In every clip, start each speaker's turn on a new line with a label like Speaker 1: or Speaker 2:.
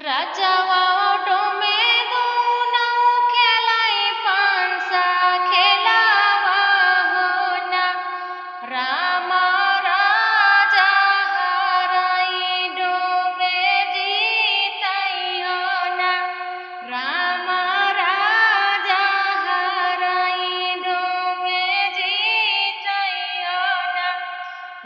Speaker 1: राजावा ओटोमे दूनौ खेलाई पांसा खेलावा होना राम राजा हराई डोमे जीतई होना राम राजा हराई डोमे जीतई होना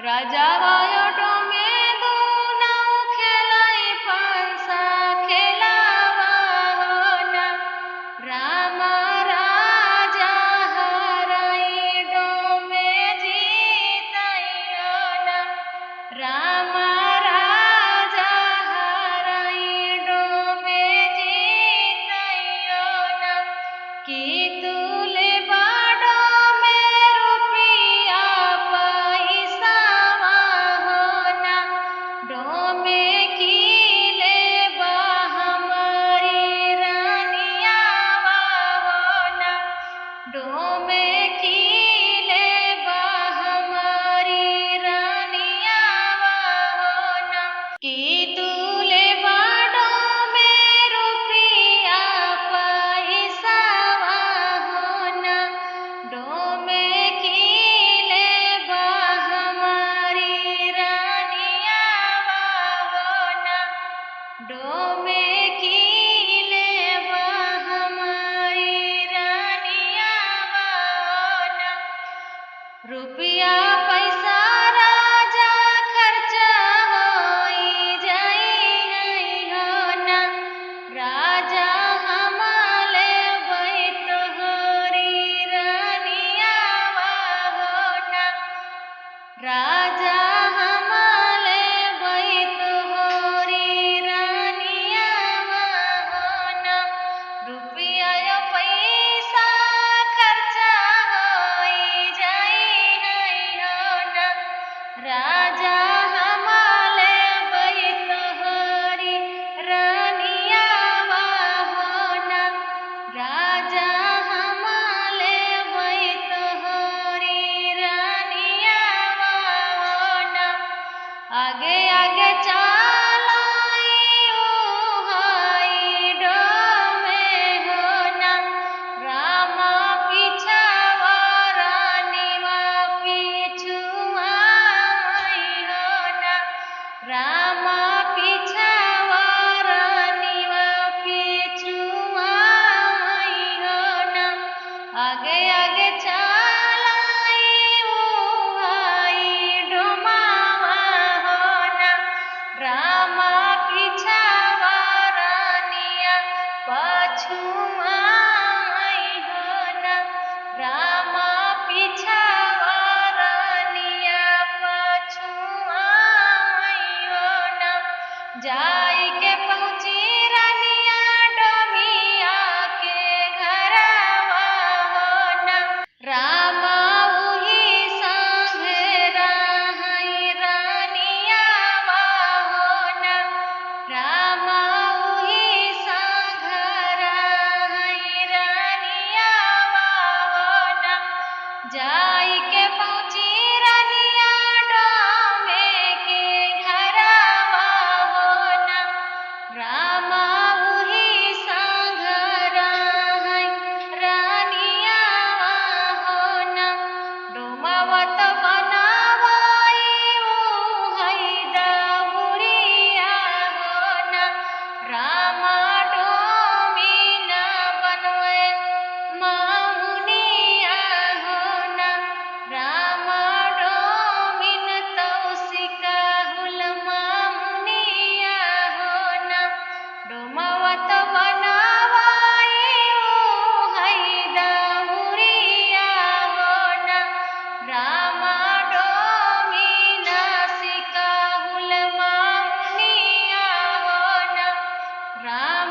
Speaker 1: राजावा ओटोमे दूनौ खेलाई पांसा खेलावा होना राम राजा हराई डोमे जीतई होना राम राजा हराई डोमे जीतई होना की तुले बाडो में रुपया पैसावा होना डोमे कीले बा हमारी रानियावा होना डोमे कीले बा हमारी रानियावा होना की तुले बाडो में रुपया पैसावा होना डोमे कीले बा हमारी रानियावा होना डोमे कीले बा हमारी रानियावा होना रुपया पैसा राजा खर्चा होई जाई होना राजा हमाले बैत हरी रानियावा होना राजा हमाले बैत हरी रानियावा होना रुपया पैसा खर्चा होई जाई होना राजा हमाले बैत हरी रानियावा होना राजा हमाले बैत हरी रानियावा होना आगे आगे चालाई हाई डोमे होना राम पीछावा रानीवा पीछुआ होना राम पीछावा रानीवा पीछुआ होना आगे आगे चालाई हाई डोमावा होना राम पीछावा रानिया पछुआ होना राम पीछावा रानिया पछुआ होना जाई के पहुंची रानिया डोमिया के घरवा होना राम उही संगे रहई रानियावा होना राम उही संग रहई रानियावा होना जाई के पहुंची रानिया डोमे के घरवा होना राम उही संग रहई रानियावा होना डोमावत बनावाई हई दौरिया होना राम डोमिना बनवे मामुनिया होना राम डोमिन तौसिका हुल मामुनिया होना डोमावत बनावाई हई दौरिया होना राम डोमिना सिका हुल मामुनिया होना राम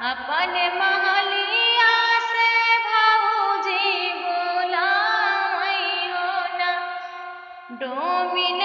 Speaker 1: अपन महलिया से भौजी बोलाई हो ना। डोमिन